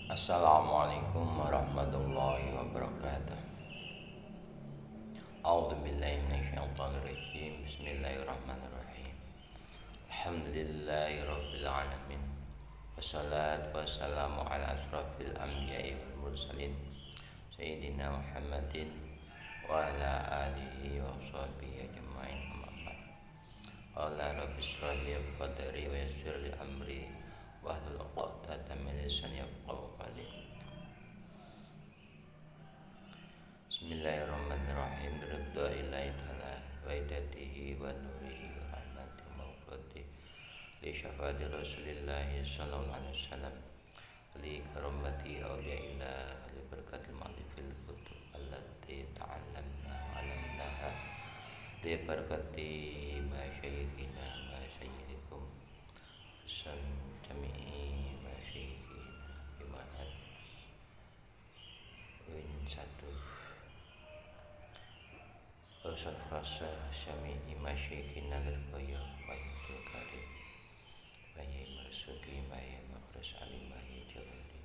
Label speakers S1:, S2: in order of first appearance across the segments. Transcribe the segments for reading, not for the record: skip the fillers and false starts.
S1: Assalamualaikum warahmatullahi wabarakatuh. A'udzu billahi minasyaitonir rajim. Bismillahirrahmanirrahim. Alhamdulillahi rabbil alamin. Wassalatu wassalamu ala asrofil anbiya'i wal mursalin Sayyidina Muhammadin wa ala alihi wa sahbihi ajma'in, amma ba'd. Qala rabbi shrah li sadri wa yassir li amri wahlul 'uqdatam min lisani yafqahu qawli. Bismillahirrahmanirrahim. Ridha ilahi ta'ala wa idatihi wa nurihi wa rahmati mawfati li syafadi rasulillahi sallallahu alaihi wasallam li karamati awliyaillah li barakatil ma'lifil kutub allati ta'allamna alamnaha li barakati masyayikhina masyayihikum san jami'i masyayikhina imanat win satu Ustaz Khasa Syami'i Masyikhina Lirqaya Mahitul Karim Bayi Marsuki Bayi Makhrus Ali Bayi Jawali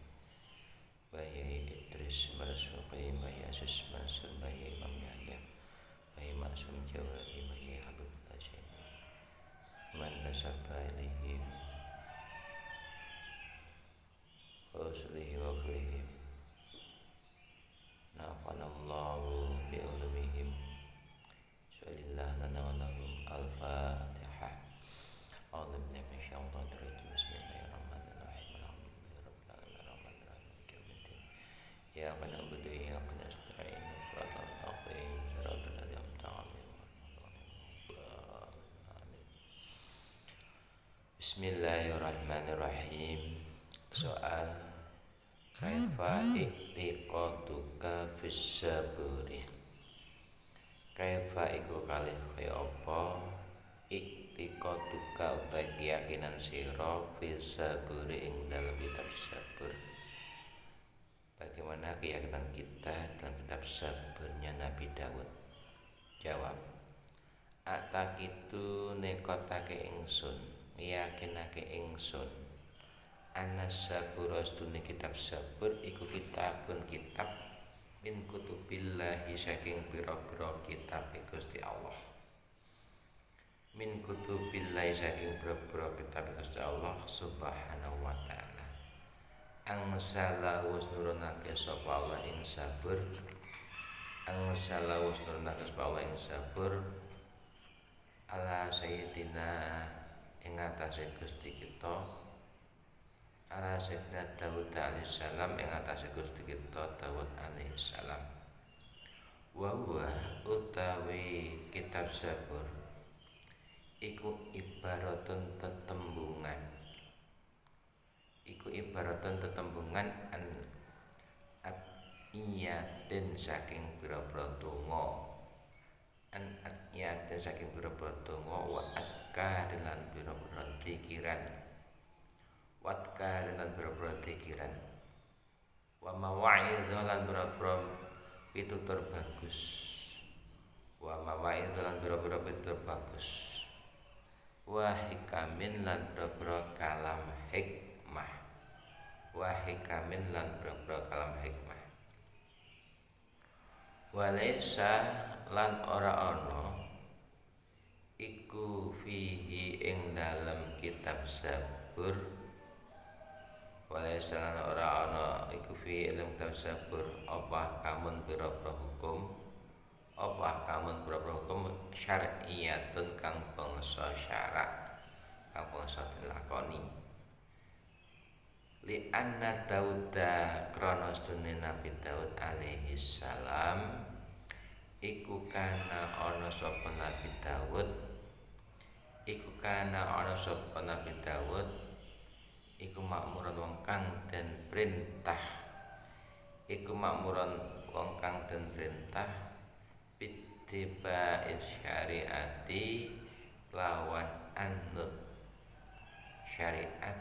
S1: Bayi Idris Marsuki Bayi Aziz Mansur Bayi Imam Yahya Bayi Maksum Jawali Bayi Habib Lasyani Man nasabah ilihim wa usulihim wa kurihim Na'afanallahu bi'ulumihim Salillah lana wa lahum al-fatihah. A'udzu billahi minasyaitonir rajim. Bismillahirrahmanirrahim. Alhamdulillahi rabbil alamin arrahmanirrahim maliki yaumiddin. Iyyaka na'budu wa iyyaka nasta'in. Shiratal mustaqim. Shiratal ladzina an'amta 'alaihim Amin. Bismillahirrahmanirrahim. Soal kaifa iqtiqaduka fis sabri. Kaifa iku kalih kaya apa iktiqaduka utawi keyakinan sira bisa beri ing dalam kitab sabur. Bagaimana keyakinan kita dalam kitab saburnya Nabi Daud? Jawab, atakitu nekotake ingsun, yakinake ingsun anas sabur astune kitab sabur iku kitabun kitab min kutubillahi saking pira-pira kitab Gusti Allah. Min kutubillahi saking pira-pira kitab Gusti Allah subhanahu wa ta'ala. Angsala wasnurunake sapa Allah ing sabur. Angsala wasnurunake sapa Allah ing sabur. Ala sayyidina ing atase Gusti kita. Ala sayyidina Daud alaihi salam ing atase Gusti kita Daud alaihi salam. Wa huwa utawi kitab Zabur iku ibaratun tetembungan. Iku ibaratun tetembungan an iyatin saking pira-pira donga. An iyatin saking pira-pira donga wa atka lan pira-pira zikiran. Watka dengan beberapa pikiran wa mawa'idz lan beberapa pitutur bagus wa mawa'idz lan beberapa pitutur bagus wa hikamin lan beberapa kalam hikmah wa hikamin lan beberapa kalam hikmah walaysa lan ora ana iku fihi ing dalam kitab Zabur Walaysa ora ana iku fi ilm tasabur apa kamun pira-pira hukum apa kamun pira-pira hukum syar'iyatun kang bangsa syarak kang bangsa dilakoni li anna Dauda krana sedune Nabi Daud alaihi salam iku kana ana sapa Nabi Daud iku makmuran wong kang den perintah bittiba syariati lawan anut syariat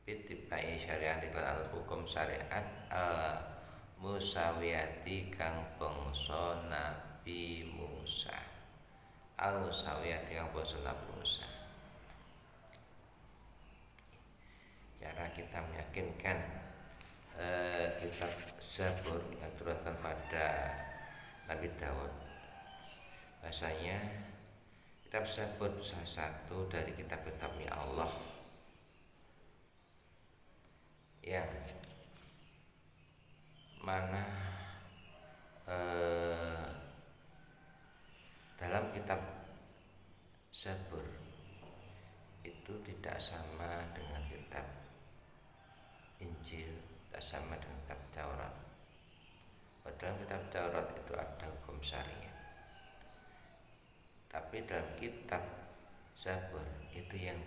S1: bittiba syariati lawan anut hukum syariat al musawiyati kang bangsa Nabi Musa al musawiyati kang bangsa Nabi Musa. Cara kita meyakinkan kitab Zabur yang turunkan pada Nabi Daud. Bahasanya kitab Zabur salah satu dari kitab-kitabnya Allah yang mana dalam kitab Zabur itu tidak sama dengan kitab Injil, tidak sama dengan kitab Taurat. Dalam kitab Taurat itu ada hukum syariat, tapi dalam kitab Zabur itu yang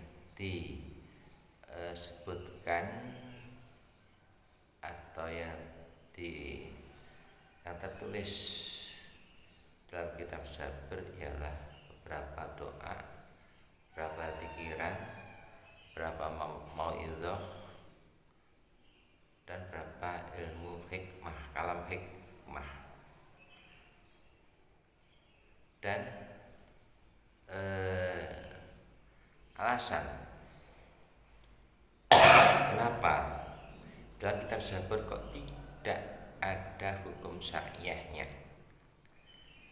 S1: disebutkan atau yang tertulis dalam kitab Zabur ialah beberapa doa, beberapa pikiran, beberapa mau'izah, dan beberapa ilmu hikmah, kalam hikmah. Dan alasan kenapa dalam kitab Zabur kok tidak ada hukum syariahnya,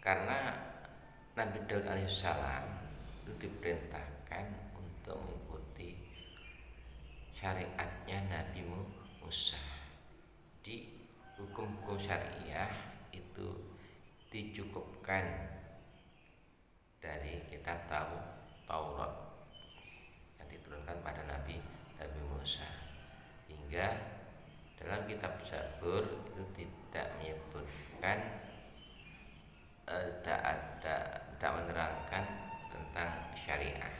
S1: karena Nabi Daud alaihissalam itu diperintahkan untuk mengikuti syariatnya Nabi Musa. Di hukum-hukum syariah itu dicukupkan dari kitab Taurat yang diturunkan pada Nabi Musa, hingga dalam kitab Zabur itu tidak menyebutkan, tidak menerangkan tentang syariah.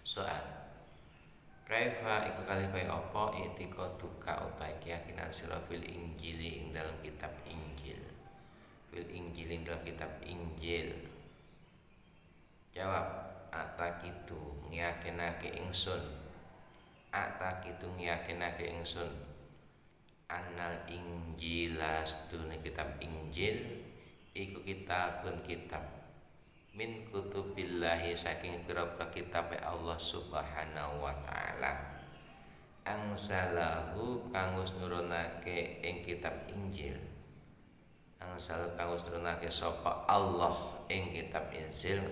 S1: Soal kaifa iku kalih kaya apa i'tiqaduka utahe keyakinan sira fil Injili ing dalam kitab Injil. Fil Injil ing dalam kitab Injil. Jawab, atakitu ngiyakinake ingsun. Atakitu ngiyakinake ingsun. Annal Injila sedune kitab Injil iku kitabun kitab min kutubillahi saking pira-pira kitab Allah Subhanahu wa taala. Angsalahu kang wis nurunake ing kitab Injil. Angsal kang wis nurunake sapa Allah ing kitab Injil.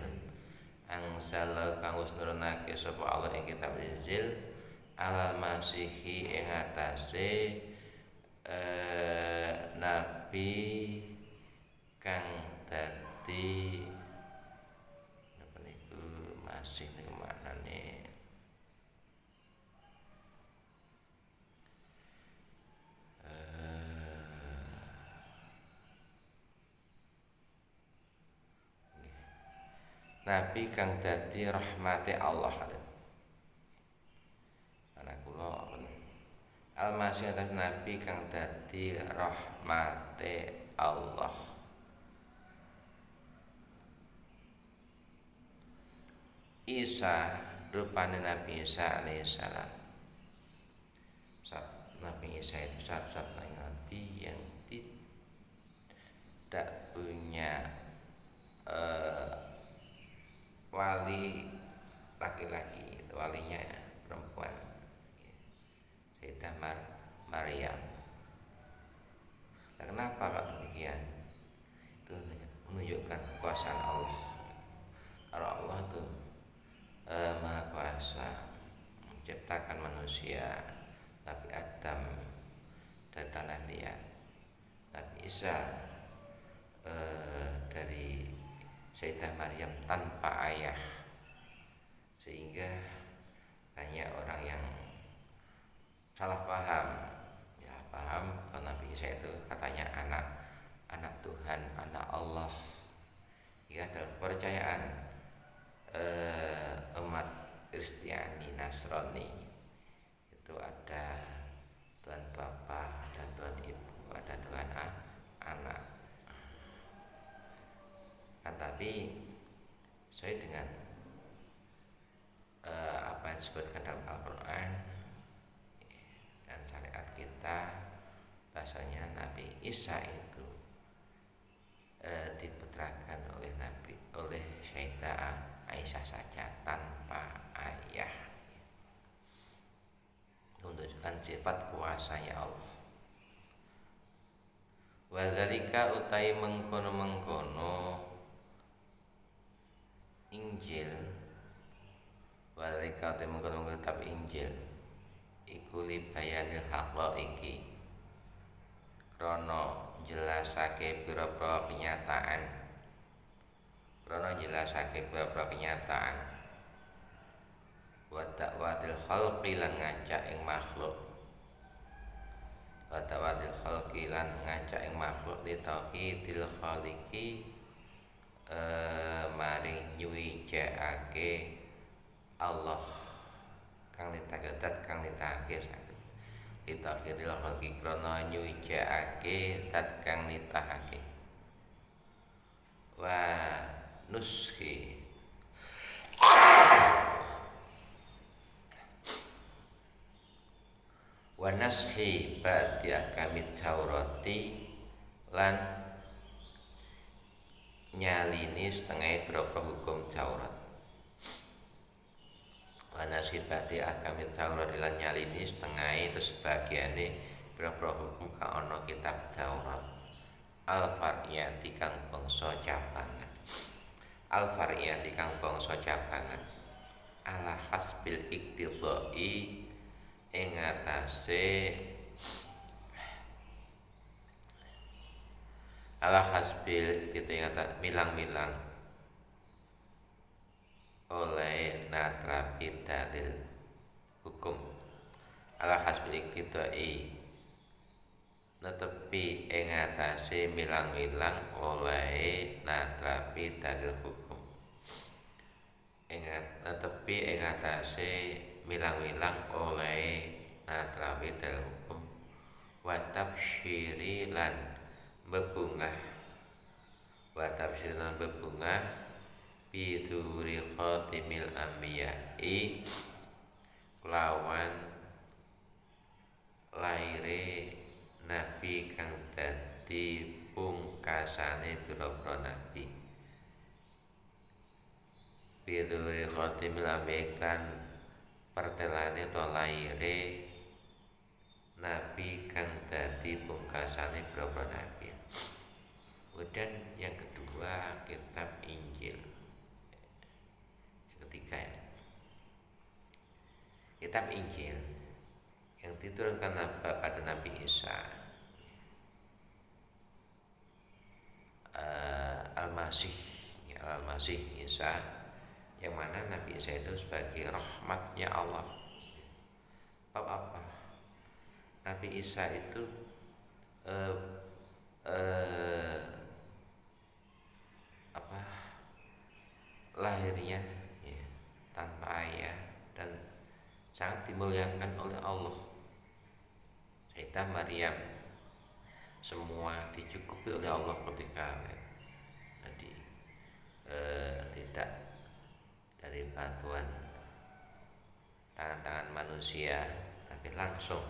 S1: Angsal kang wis nurunake sapa Allah ing kitab Injil alal masihi ing atase nabi kang dadi napa niku masih niku maknane nabi kang dadi rahmate Allah. Anak kula Al-Masih atas nabi kang dadi rahmate Allah. Isa rupane Nabi Isa alaihissalam. Nabi Isa itu satu-satunya nabi yang tidak punya wali laki-laki, walinya perempuan, Sayyidah Maryam. Nah, kenapa kok demikian? Itu menunjukkan kekuasaan Allah. Kalau Allah itu Maha Kuasa menciptakan manusia, Nabi Adam dari tanah liat, Nabi Isa dari Sayyidah Maryam tanpa ayah, sehingga banyak orang yang salah paham kalau Nabi Isa itu katanya anak Tuhan, anak Allah. Ya, dalam kepercayaan umat Kristiani Nasrani itu ada Tuhan Bapa, ada Tuhan Ibu, ada Tuhan Anak. Kan tapi sesuai dengan apa yang disebutkan dalam Al-Quran dan syariat kita, bahasanya Nabi Isa itu diputrakan oleh Sayyidah Aisyah saja tanpa ayah. Untuk lan sifat kuasanya Allah. Wa dzalika utai mengkono-mengkono Injil, wa dzalika utai mengkono-mengkono kitab Injil iku li bayanil haqaiqi krana jelasake pira-pira kenyataan, wa ta'wadil khalqi lan ngajak ing makhluk, li tauhidil khaliqi maring nyuwijake Allah kang nitahake saged li tauhidil khalqi krana nyuwijake zat kang nitahake wa nushi wa nashi ba'di akamit Taurati lan nyalini setengah berapa hukum Taurat. Wa nashi ba'di akamit Taurati lan nyalini setengah itu sebagiane berapa hukum kang ana kitab Taurat. Al-Far'iyati kang bangsa cabangan ala hasbil iktidai ing atase milang-milang oleh natrapi dalil hukum ala hasbil iktidai netepi ing atase milang-milang oleh natrapi dalil hukum netepi ing atase milang-milang oleh natrapi dalil hukum wa tabsyiri lan bebungah biduri khatimil anbiya'i lawan laire nabi kang dadi pungkasane pira-pira nabi. Biduri khatimil anbiya'i lan pertelane to laire nabi kang dadi pungkasane pira-pira nabi. Kemudian yang kedua kitab Injil. Yang ketiga ya. Kitab Injil yang diturunkan pada Nabi Isa Al-Masih Isa, yang mana Nabi Isa itu sebagai rahmatnya Allah. Bab apa? Nabi Isa itu lahirnya ya, tanpa ayah dan sangat dimuliakan oleh Allah. Sayyidah Maryam semua dicukupi oleh Allah ketika tadi tidak dari bantuan tangan-tangan manusia, tapi langsung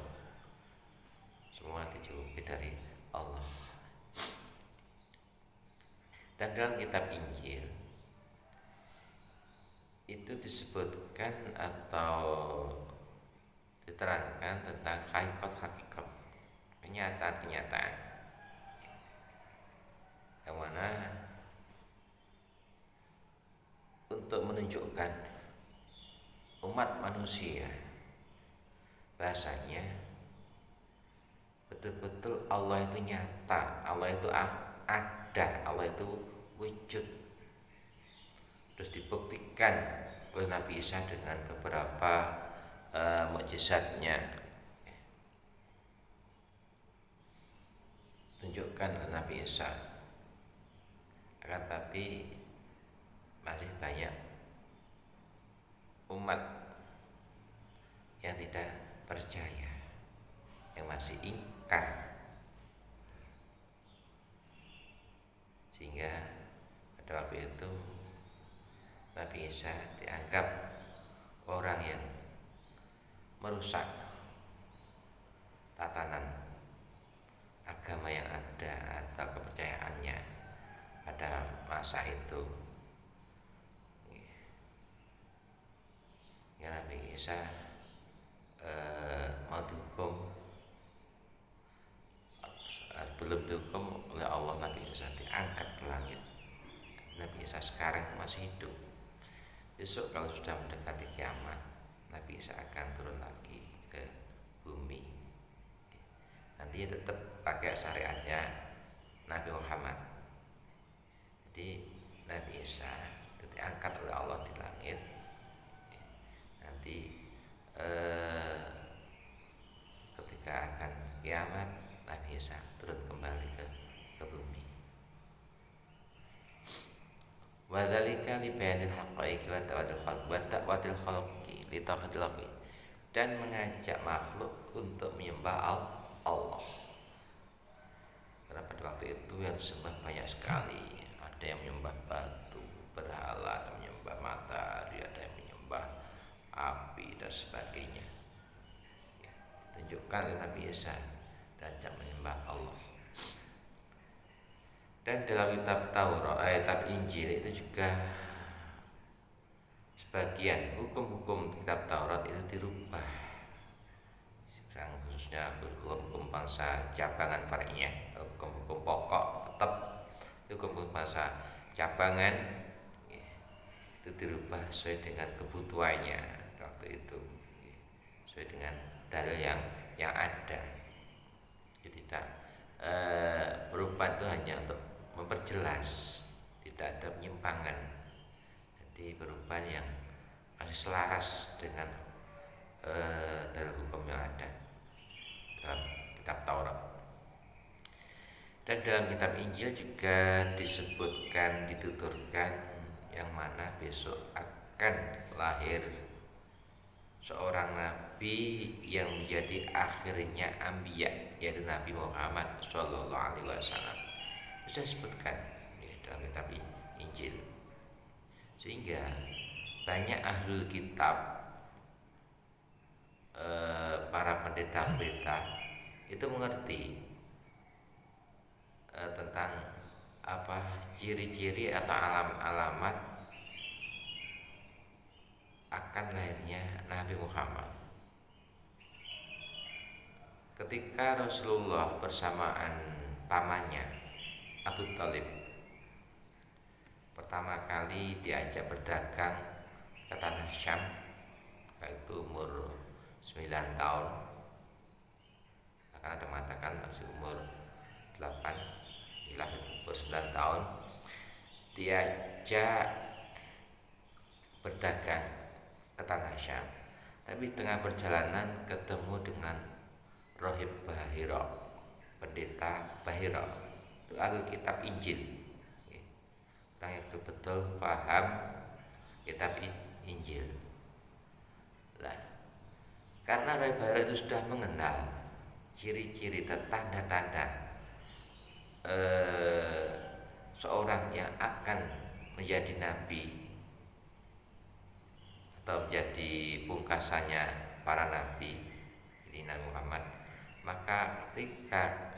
S1: semua dicukupi dari Allah. Dan dalam kitab Injil itu disebutkan atau diterangkan tentang hakikat, kenyataan yang mana untuk menunjukkan umat manusia bahasanya betul-betul Allah itu nyata, Allah itu ada, Allah itu wujud. Terus dibuktikan oleh Nabi Isa dengan beberapa mukjizatnya. Tunjukkan oleh Nabi Isa. Akan tapi masih banyak umat yang tidak percaya, yang masih ingkar, sehingga pada waktu itu Nabi Isa dianggap orang yang merusak tatanan agama yang ada atau kepercayaannya pada masa itu. Ya, Nabi Isa mau dihukum, belum dihukum oleh Allah, Nabi Isa diangkat ke langit. Nabi Isa sekarang masih hidup. Besok kalau sudah mendekati kiamat, Nabi Isa akan turun lagi ke bumi. Nanti tetap pakai syariatnya Nabi Muhammad. Jadi Nabi Isa itu diangkat oleh Allah di langit. Nanti ketika akan kiamat, Nabi Isa turun kembali ke bumi. Wa dzalika li bayanil haqqaiqi wa ta'wadil khalqi li taqdilaqi, dan mengajak makhluk untuk menyembah Allah. Karena pada waktu itu yang disembah banyak sekali. Ada yang menyembah batu, berhala, ada yang menyembah matahari, ada yang menyembah api dan sebagainya. Ya, tunjukkan oleh Nabi Isa dan ajak menyembah Allah. Dan dalam kitab Taurat, kitab Injil itu juga sebagian hukum-hukum kitab Taurat itu dirubah. Yang khususnya hukum bangsa cabangan far'iyah, hukum-hukum pokok tetap hukum bangsa cabangan ya, itu dirubah sesuai dengan kebutuhannya waktu itu, ya, sesuai dengan dalil yang ada. Jadi tidak perubahan itu hanya untuk memperjelas, tidak ada penyimpangan. Jadi perubahan yang masih selaras dengan dalil hukum yang ada dalam kitab Taurat. Dan dalam kitab Injil juga disebutkan, dituturkan yang mana besok akan lahir seorang nabi yang menjadi akhirnya anbiya, yaitu Nabi Muhammad sallallahu alaihi wasallam. Itu disebutkan ya, dalam kitab Injil. Sehingga banyak ahlul kitab, para pendeta-pendeta itu mengerti tentang apa ciri-ciri atau alamat akan lahirnya Nabi Muhammad. Ketika Rasulullah bersamaan pamannya Abu Thalib pertama kali diajak berdagang ke tanah Syam, yaitu umur 9 tahun, akan ada mengatakan masih umur 8, hilang itu umur 9 tahun, diajak berdagang ke tanah Syam. Tapi tengah perjalanan ketemu dengan Rohib Bahira, pendeta Bahira, itu ahli kitab Injil, orang yang betul-betul paham kitab Injil. Lah, karena Rohib Bahira itu sudah mengenal ciri-ciri dan tanda-tanda seorang yang akan menjadi nabi atau menjadi pungkasannya para nabi, ini Nabi Muhammad. Maka ketika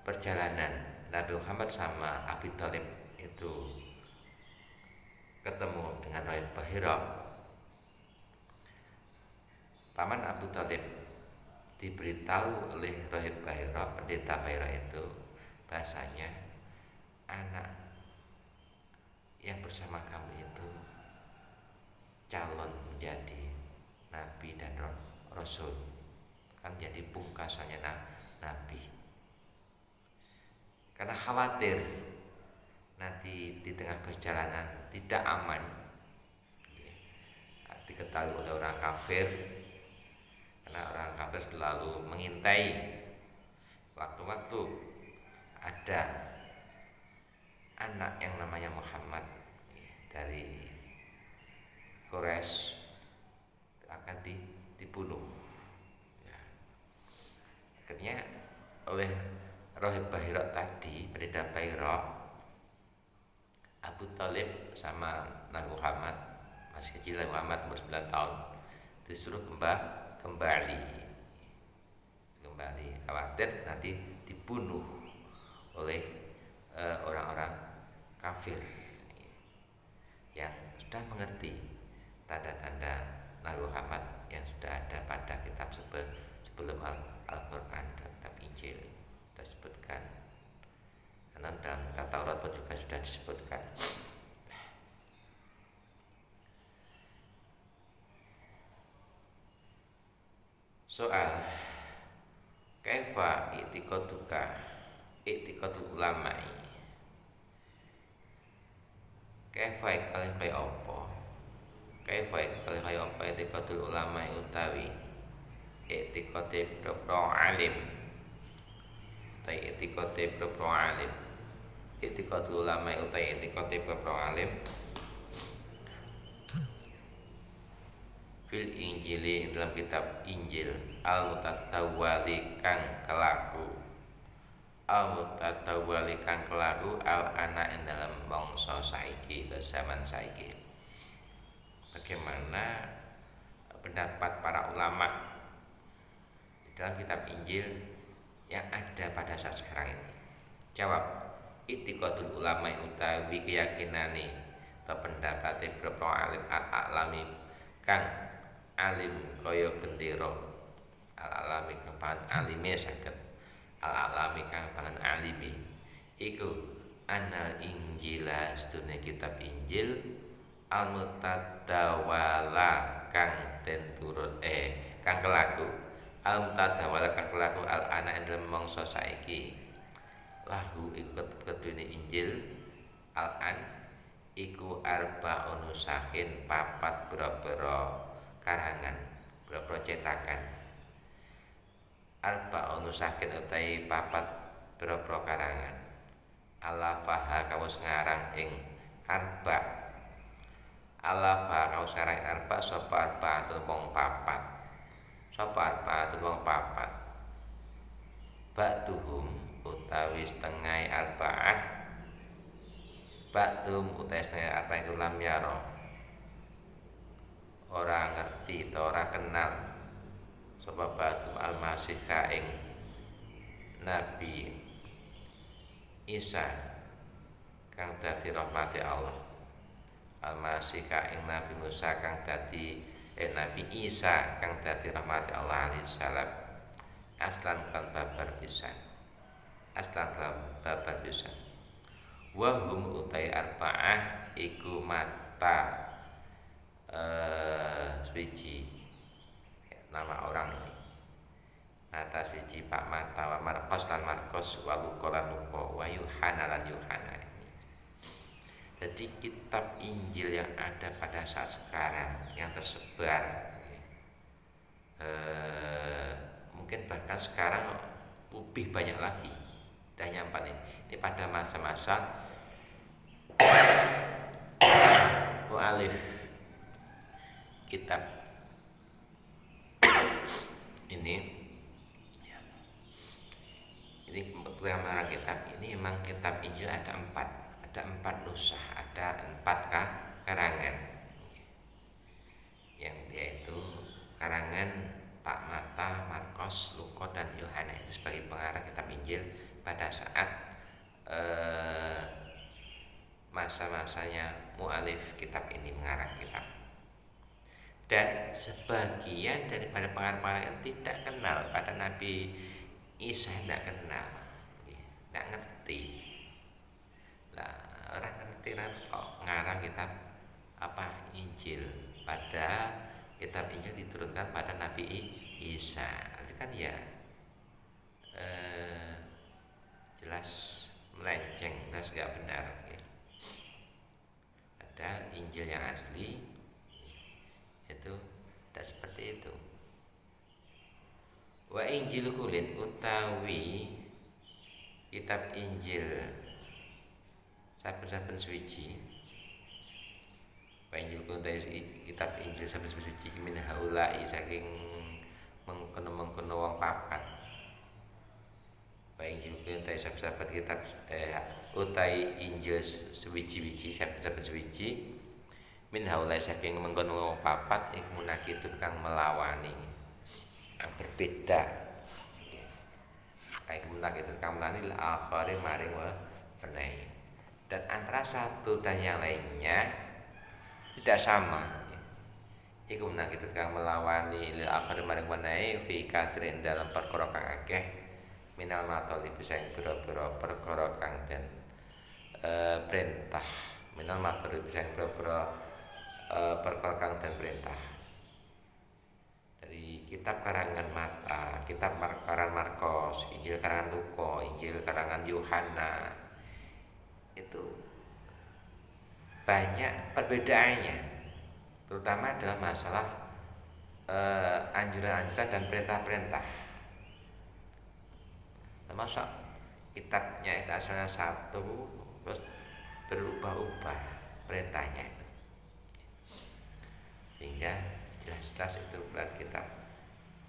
S1: perjalanan Nabi Muhammad sama Abi Thalib itu ketemu dengan Rohib Bahira, paman Abu Thalib diberitahu oleh Rohib Bahira, pendeta Bahira itu, bahasanya anak yang bersama kamu itu calon menjadi nabi dan rasul, kan jadi pungkasannya nabi. Karena khawatir nanti di tengah perjalanan tidak aman, diketahui oleh orang kafir, karena orang kafir selalu mengintai waktu-waktu ada anak yang namanya Muhammad dari Quraisy akan dibunuh. Ya. Akhirnya oleh Rohib Bahira tadi, pendeta Bahira, Abu Thalib sama Nabi Muhammad, masih kecil Nabi Muhammad umur 9 tahun, disuruh kembali, khawatir nanti dibunuh oleh orang-orang kafir yang sudah mengerti tanda-tanda Nabi Muhammad yang sudah ada pada kitab sebelum Al-Quran dan kitab Injil kita sebutkan. Karena dalam kitab Taurat pun juga sudah disebutkan. Soal kaifa i'tiqadul ulama'i, kaifa kaya apa i'tiqadul ulama'i utawi i'tiqade pro alim, i'tiqadul ulama'i utawi i'tiqade pro alim fil Injili dalam kitab Injil al-mutatawwali kang kelaku al-ana ing dalam mangsa saiki atau zaman saiki. Bagaimana pendapat para ulama di dalam kitab Injil yang ada pada saat sekarang ini? Jawab, i'tiqadul ulama utawi keyakinane atau pendapate beberapa alim al-alami kang alim kaya gendera, al-alami kang alime saged al-alami kang pangan alimi iku anal Injila sedune kitab Injil al-mutadawala kang den turut kang kelaku al-mutadawala kang kelaku al-ana ing mangsa saiki lahu iku kedune Injil al-an iku arba'un nusahin papat boro-boro karangan, boro-boro cetakan. Arba'un nusahin utawi papat boro-boro karangan. Alafaha kamus ngarang ing arba. Alafaha kamus ngarang arba sapa arba'atun wong papat. Ba'duhum utawi setengah arba'ah. Ba'dum utawi setengah arba'ah iku lam yaro, ora ngerti atau ora kenal sapa ba'dum al-masih ing Nabi Isa kang dadi rahmati Allah, al-masih ing Nabi Musa kang dadi Nabi Isa kang dadi rahmati Allah alaihi salam aslan kan babar pisan. Wahum utai arba'ah iku mata swiji nama orang ini mata swiji Pak Mata wa Markos lan Markos wa Luka lan Luka wa Yuhana lan Yuhana. Jadi kitab Injil yang ada pada saat sekarang yang tersebar mungkin bahkan sekarang lebih banyak lagi dan yang paling ini pada masa-masa mu'alif kitab ini pengarang kitab ini memang kitab Injil ada empat nusah, ada 4 karangan yang dia itu karangan Pak Mata, Markos, Luka dan Yohana itu sebagai pengarang kitab Injil pada saat masa-masanya mu'alif kitab ini mengarang kitab. Dan sebagian daripada pengarang tidak kenal pada Nabi Isa, tidak kenal, tidak ngerti. Lah orang ngerti kok ngarang kitab Injil, pada kitab Injil diturunkan pada Nabi Isa. Itu kan ya jelas melenceng, jelas gak benar ya. Padahal Injil yang asli itu tidak seperti itu. Wa Injil kulin utawi kitab Injil saben-saben suci. Wa Injil kulin utawi kitab Injil saben-saben suci min haulai saking mengkono-mengkono wong papat. Wa Injil kulin utawi saben-saben kitab utawi Injil suci-suci saben-saben suci min haulai saking mengkono wong papat iku munakitun kang melawani, kang berbeda. Kayak munakitun kang melawani al-akhari maring wa penai. Dan antara satu dan yang lainnya tidak sama. iku menang kita kang melawani lil akhir maring menae fi kasrin dalam perkara kang akeh minal matoli bisa ing pira-pira perkara kang den perintah minal matoli bisa ing pira-pira perkara kang den perintah dari kitab karangan Mata, kitab karangan Markos, Injil karangan Luka, Injil karangan Yohana itu banyak perbedaannya, terutama dalam masalah anjuran-anjuran dan perintah-perintah. Termasuk kitabnya itu asalnya satu, terus berubah-ubah perintahnya itu, sehingga jelas-jelas itu berat kitab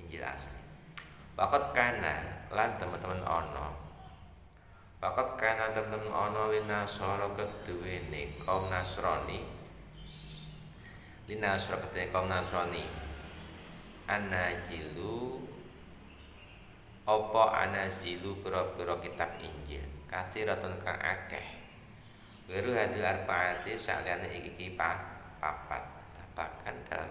S1: Injil asli. Wakot kana lan teman-teman ono. Wakot kana teman-teman ono linasoro keduwene kaum Nasrani. Linasoro keduwene kaum Nasrani. Anajilu opo anajilu pira-pira kitab Injil. Kathiratun kang akeh. Wiru hadil arbaati saliyane iki papat. Bahkan dalam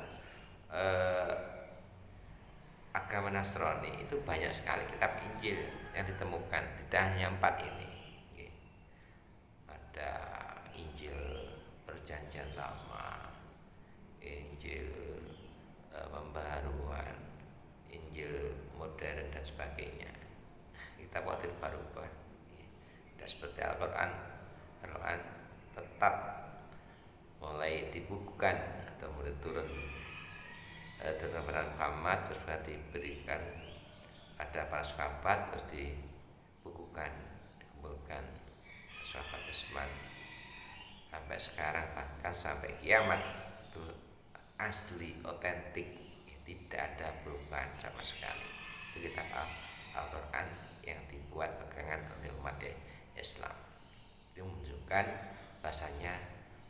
S1: agama Nasrani itu banyak sekali kitab Injil yang ditemukan, tidak hanya 4 ini. Ada Injil Perjanjian Lama, Injil Pembaharuan, Injil modern dan sebagainya. Kitab waktu berubah, tidak seperti Al-Quran. Al-Quran tetap mulai dibukukan atau mulai turun kepada Muhammad, terus diberikan pada para sahabat, terus dibukukan, dikumpulkan sahabat Utsman sampai sekarang, bahkan sampai kiamat itu asli, otentik, tidak ada perubahan sama sekali. Itu kitab Al-Quran yang dibuat pegangan oleh umat Islam. Itu menunjukkan bahasanya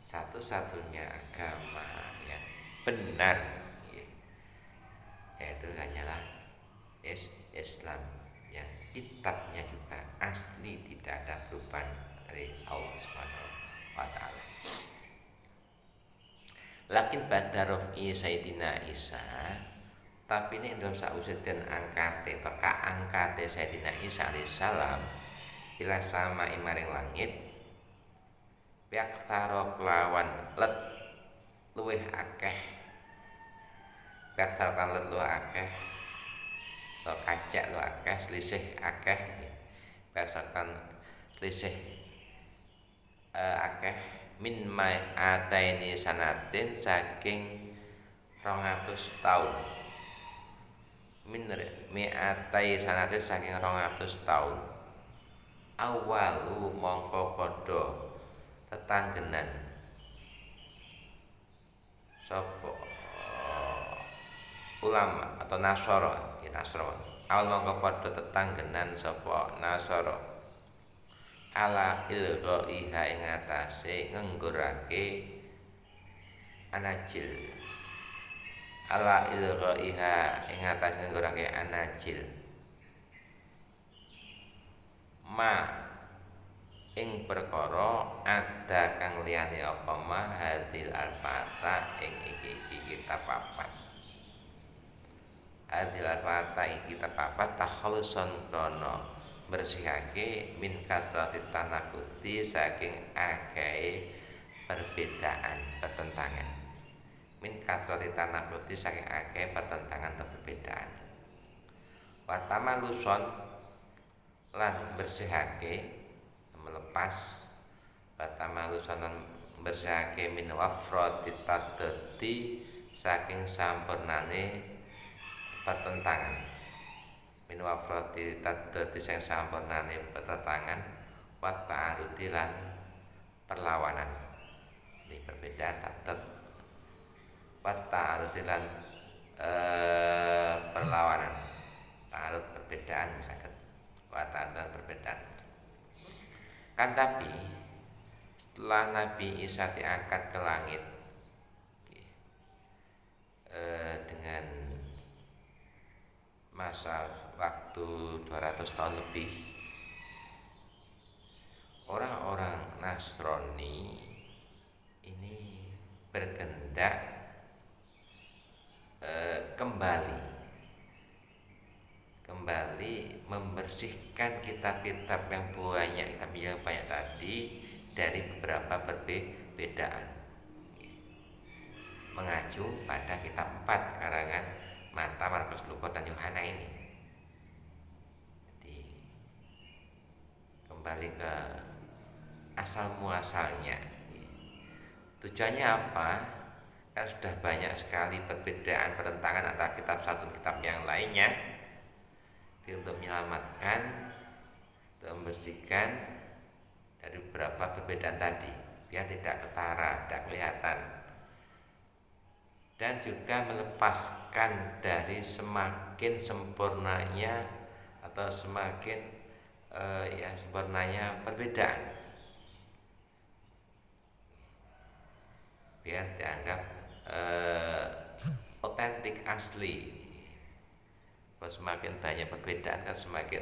S1: satu-satunya agama yang benar yaitu hanyalah Islam, yang kitabnya juga asli, tidak ada perubahan dari Allah Subhanahu wa taala. Lakin badarofi Sayyidina Isa, tapi ini dalam sausé den angkate atau kaangkate Sayyidina Isa alaihissalam ila sama maring langit, pihak tarok lawan let luweh akeh, berdasarkan lu akeh, lo kacak lu akeh, selisih akeh, berdasarkan selisih akeh min ma'ataini sanatin saking 200 tahun, min mi'atai sanatin saking 200 tahun. Awalu mongko padha tetanggenan sapa ulama atau Nasoro, ya Nasoro. Awal mongko padha tetanggenan sapa Nasoro ala ilghaiha ing atase ngenggurake anajil. Ala ilghaiha ing atase ngenggurake anajil. Ma ing perkara ada kang liyane apa ma hadil arba'ata ing iki kitab papat. Adilah fata ing kitab papat takhaluson krono bersihake min kasrati tanakuti saking akeh perbedaan pertentangan. Min kasrati tanakuti saking akeh pertentangan atau perbedaan. Watama luson lan bersihake melepas. Watama luson lan bersihake min wafrati tadati saking sampurnane pertentangan, min wafrati tadati sing sampurnane pertentangan, wa ta'arudi lan perlawanan. Ini perbedaan tadat, wa ta'arudi lan perlawanan. Ta'arud perbedaan misalkan, wa ta'arud perbedaan. Kan tapi setelah Nabi Isa diangkat ke langit dengan masa waktu 200 tahun lebih, orang-orang Nasrani ini berkehendak kembali membersihkan kitab-kitab yang banyak tadi dari beberapa perbedaan, mengacu pada kitab 4 karangan Mata, Markus, Lukas, dan Yohana ini. Jadi kembali ke asal muasalnya. Tujuannya apa? Kan sudah banyak sekali perbedaan, pertentangan antara kitab satu dan kitab yang lainnya. Untuk menyelamatkan, untuk membersihkan dari beberapa perbedaan tadi, biar tidak ketara, tidak kelihatan, dan juga melepaskan dari semakin sempurnanya atau semakin sempurnanya perbedaan, biar dianggap otentik, asli. Kalau semakin banyak perbedaan kan semakin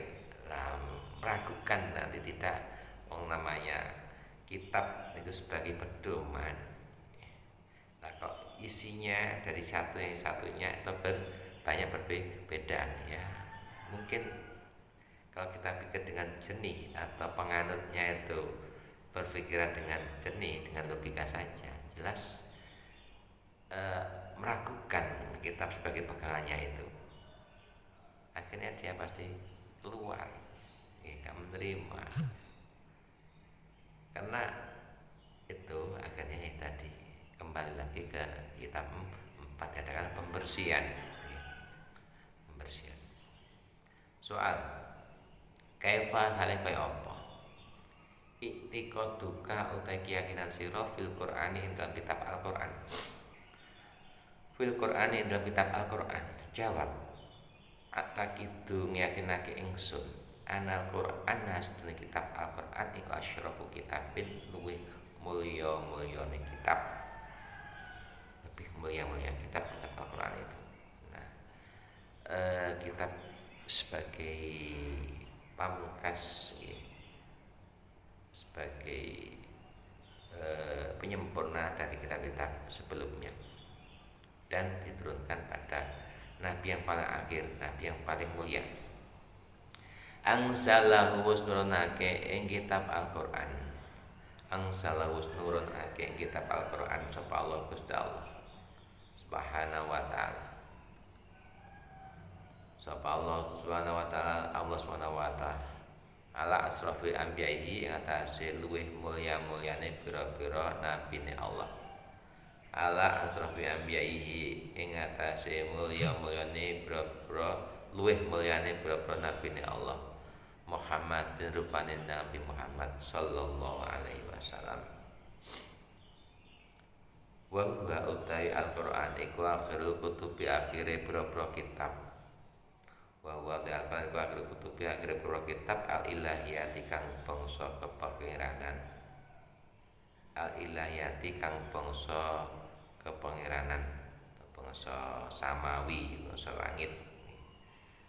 S1: meragukan, nanti tidak namanya kitab itu sebagai pedoman. Nah, kalau isinya dari satu yang satunya itu banyak perbedaan, ya mungkin kalau kita pikir dengan jernih atau penganutnya itu berpikiran dengan jernih, dengan logika saja, jelas meragukan kitab sebagai pegangannya itu. Akhirnya dia pasti keluar, tidak menerima, karena itu akhirnya tadi kembali lagi ke kitab 4, adalah pembersihan. Soal kaifa hale kaya apa i'tiqaduka utai keyakinan sira fil Qur'ani dalam kitab Al-Qur'an. Fil Qur'ani dalam kitab Al-Qur'an. Jawab, atakidu ngeyakinake ingsun anal Qur'an nasdune kitab Al-Qur'an iku asyrafu kitabin luwih mulya-mulyane kitab, lebih mulia kitab Al-Qur'an itu. Nah, kitab sebagai pamungkas, sebagai penyempurna dari kitab-kitab sebelumnya, dan diturunkan pada Nabi yang paling akhir, Nabi yang paling mulia. Angsalahu nurunake ing kitab Al-Qur'an. Angsalahu nurunake ing kitab Al-Qur'an sapa Allah Gusti Allah Subhanahu wa taala. Sapa Allah Subhanahu wa taala, Allah Subhanahu wa taala ala asrafil anbiya'i ing atase luwih mulya-mulyane pira-pira nabine Allah. Ala asrafi anbiya'ihi ing atase mulya-mulyane pira-pira luwih mulyane pira-pira nabine Allah, Muhammad rupane Nabi Muhammad sallallahu alaihi wasallam. Wa huwa utai Al-Qur'an iku akhirul kutubi, akhire pira-pira kitab. Wa huwa utai Al-Qur'an iku akhirul kutubi, akhire pira kitab al-ilahiyati kang bangsa kepangeranan. Al-ilahiyati kang bangsa kepangeranan, bangsa samawi, bangsa langit.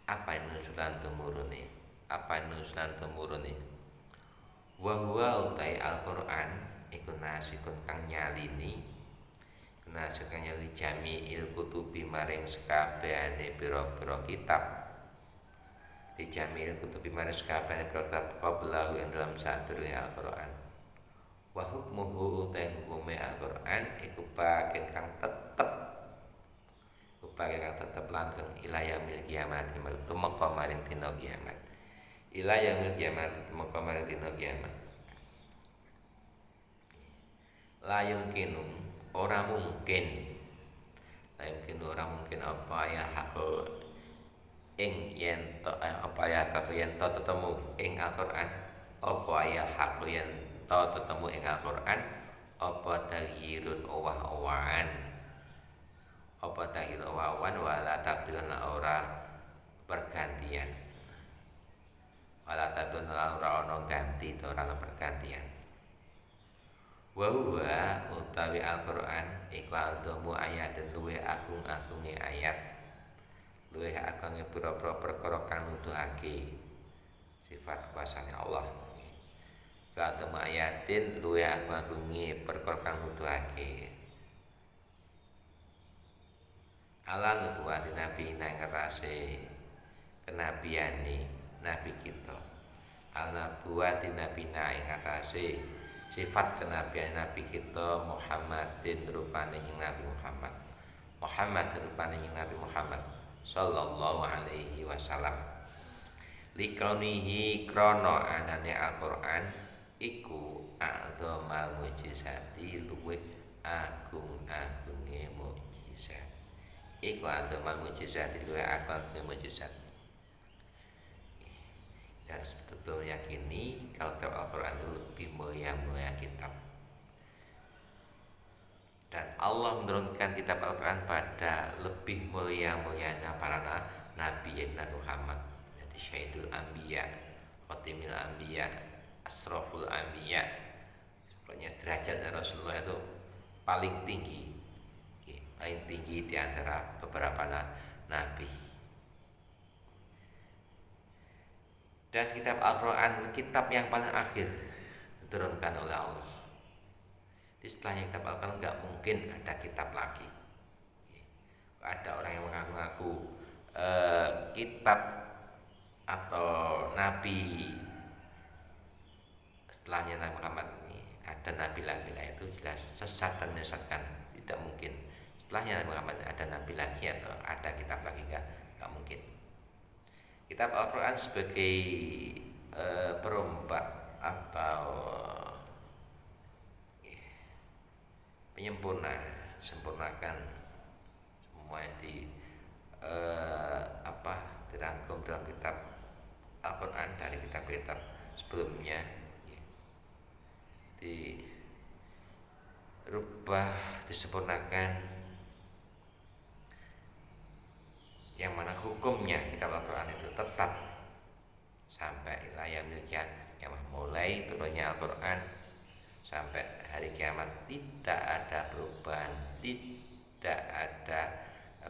S1: Apa nusulan temurune? Apa nusulan temurune? Wa huwa utai Al-Qur'an iku nasikun kang nyalini, nasikun nyali jami'il kutubi maring sekabehane pira-pira kitab. Di jami'il kutubi maring sekabehane pira-pira kitab qablahu ing dalam sadurunge Al-Qur'an. Wa hukmuhu utai hukume Al-Qur'an iku bagian kang tetep langgeng ila yaumil kiamat, tumeka maring dina kiamat. Ila yaumil kiamat, tumeka maring dina kiamat. La yumkinu, ora mungkin. La yumkinu, ora mungkin apa ya hak ing yen to apa ya kak yen to tetemu ing Al-Qur'an. Apa ya hak yen tau tetemu ing Al-Qur'an apa taghyirun owah-owahan, apa taghyirun owah-owahan wala tabdilun ora pergantian, wala tabdilun ora ono ganti ora ono pergantian. Wa huwa utawi Al-Qur'an iku aldamu ayat luwih agung-agunge ayat, luwih agunge pira-pira perkara kang nuduhake sifat kuasane Allah. Katemu ayatin luwih agung-agunge perkara kang nuduhake ala nubuwati nabi nang ngerase kenabiane nabi kita, al nubuwati nabi nang ngerase sifat kenabian nabi kita Muhammadin rupane Nabi Muhammad, Muhammad rupane Nabi Muhammad sallallahu alaihi wasallam. Likronihi krono anane Al-Qur'an iku a'dhamal mujizati luwih agung-agunge mukjizat. Iku a'dhamal mujizati luwih agung-agunge mukjizat. Dan betul yakini kalau kitab Al-Quran itu lebih mulia kitab. Dan Allah menurunkan kitab Al-Quran pada lebih mulianya para nabi yaitu Nabi Muhammad, jadi Syahidul Anbiya, Khotimil Anbiya, Asraful Anbiya. Pokoknya derajat Rasulullah itu paling tinggi, paling tinggi di antara beberapa nabi. Dan kitab Al-Quran kitab yang paling akhir diturunkan oleh Allah. Di setelahnya kitab Al-Quran nggak mungkin ada kitab lagi. Ada orang yang mengaku-ngaku kitab atau nabi setelahnya Nabi Muhammad ini ada nabi lagi lah, itu jelas sesat dan menyesatkan. Tidak mungkin setelahnya Nabi Muhammad ada nabi lagi atau ada kitab lagi, nggak mungkin. Kitab Al-Quran sebagai perombak atau penyempurna, sempurnakan semua yang dirangkum dalam kitab Al-Quran dari kitab-kitab sebelumnya, dirubah, disempurnakan, yang mana hukumnya kitab Al-Quran itu tetap sampai ila yaumil qiyamah, mulai turunnya Al-Quran sampai hari kiamat tidak ada perubahan, tidak ada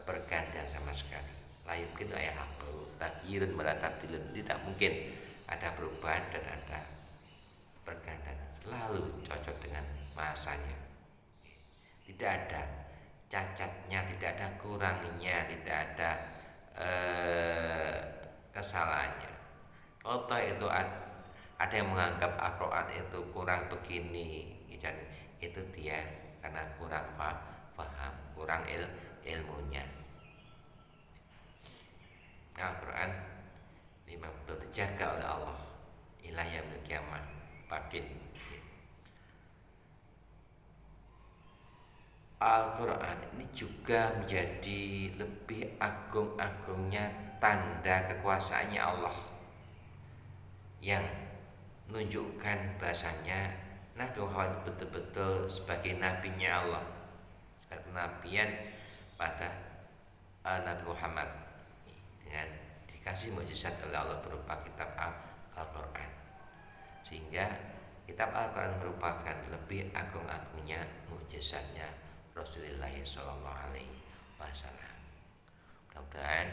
S1: pergantian sama sekali. La yumkin ayat aku takyirun wala tabdilun, tidak mungkin ada perubahan dan ada pergantian, selalu cocok dengan masanya. Tidak ada cacatnya, tidak ada kurangnya, tidak ada kesalahannya. Kalau itu ada yang menganggap Al-Quran itu kurang begini, itu dia karena kurang paham, kurang ilmunya. Al-Quran memang betul dijaga oleh Allah ila yaumil qiyamah, bakin. Al-Quran ini juga menjadi lebih agung-agungnya tanda kekuasaannya Allah, yang menunjukkan bahasanya Nabi Muhammad betul-betul sebagai nabinya Allah, kenabian pada Nabi Muhammad dengan dikasih mukjizat oleh Allah berupa kitab Al-Quran, sehingga kitab Al-Quran merupakan lebih agung-agungnya mukjizatnya Rasulullah Sallallahu Alaihi Wasallam. Mudah-mudahan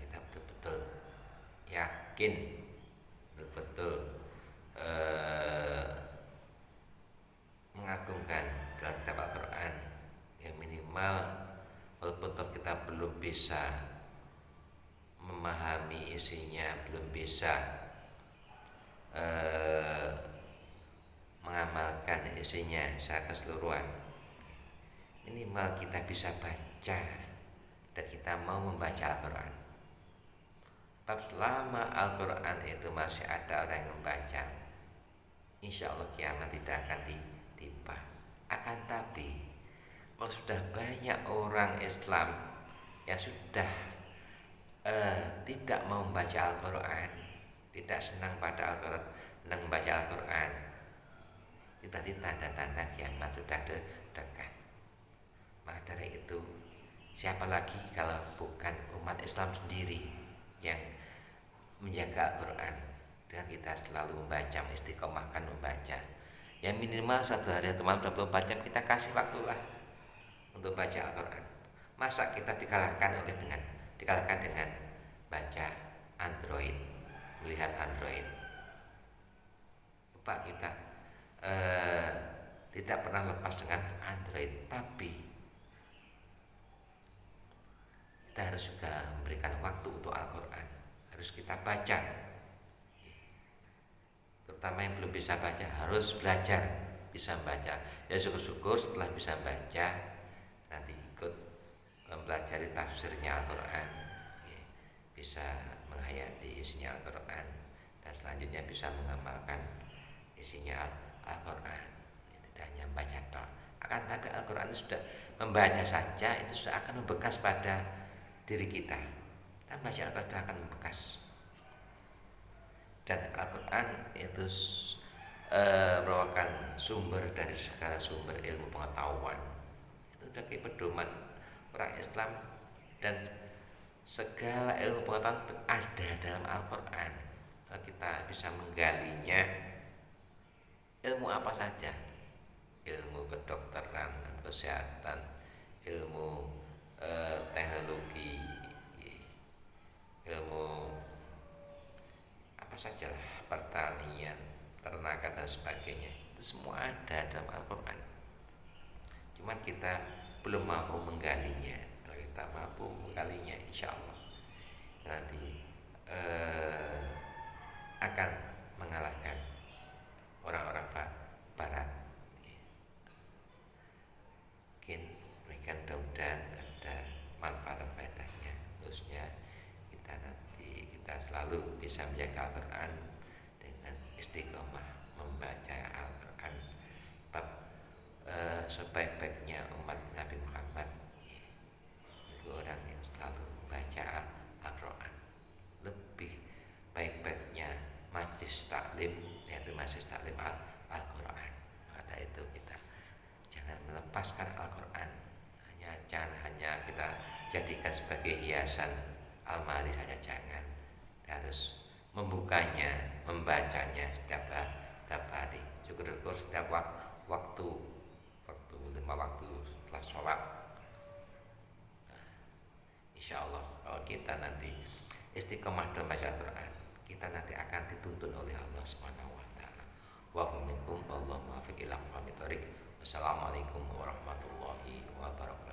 S1: kita betul-betul yakin, betul-betul mengagungkan dalam kitab Al-Quran. Ya minimal walaupun kita belum bisa memahami isinya, belum bisa mengamalkan isinya secara keseluruhan, minimal kita bisa baca dan kita mau membaca Al-Quran. Tapi selama Al-Quran itu masih ada orang yang membaca, insya Allah kiamat tidak akan tiba. Akan tapi kalau sudah banyak orang Islam yang sudah tidak mau membaca Al-Quran, tidak senang pada Al-Quran, senang membaca Al-Quran, berarti tanda-tanda kiamat sudah dekat. Maka dari itu, siapa lagi kalau bukan umat Islam sendiri yang menjaga Al-Quran dengan kita selalu membaca, istiqomahkan membaca. Ya minimal satu hari teman 24 jam kita kasih waktulah untuk baca Al-Quran. Masa kita dikalahkan dengan baca Android, melihat Android. Lupa kita tidak pernah lepas dengan Android, tapi harus juga memberikan waktu untuk Al-Quran. Harus kita baca. Terutama yang belum bisa baca harus belajar bisa baca. Ya syukur-syukur setelah bisa baca nanti ikut mempelajari tafsirnya Al-Quran, bisa menghayati isinya Al-Quran, dan selanjutnya bisa mengamalkan isinya Al-Quran. Tidak hanya membaca tok, akan tapi Al-Quran itu sudah membaca saja itu sudah akan membekas pada diri kita. Kita baca Al-Quran akan membekas. Dan Al-Quran itu merupakan sumber dari segala sumber ilmu pengetahuan. Itu dari pedoman orang Islam, dan segala ilmu pengetahuan ada dalam Al-Quran. Kalau kita bisa menggalinya, ilmu apa saja, ilmu kedokteran, kesehatan, ilmu teknologi, ilmu apa sajalah, pertanian, ternakan dan sebagainya, itu semua ada dalam Al-Quran. Cuman kita belum mampu menggalinya. Kalau kita mampu menggalinya, insya Allah nanti akan mengalahkan orang-orang Barat. Mungkin mereka mudah-mudahan ada manfaat dan faedahnya, khususnya kita selalu bisa menjaga Al-Quran dengan istiqomah membaca Al-Quran. Sebaik-baiknya umat Nabi Muhammad itu orang yang selalu membaca Al-Quran. Lebih baik-baiknya majlis taklim, yaitu majlis taklim Al-Quran. Maka itu kita jangan melepaskan Al-Quran, jangan hanya kita jadikan sebagai hiasan almari saja, jangan. Kita harus membukanya, membacanya setiap hari. Syukur-syukur setiap waktu 5 waktu setelah sholat. Insya Allah kalau kita nanti istiqomah dalam baca Al-Quran, kita nanti akan dituntun oleh Allah Subhanahu wa taala. Wa hum minkum wallahu muwaffiq ila aqwamit thoriq. Wassalamualaikum warahmatullahi wabarakatuh.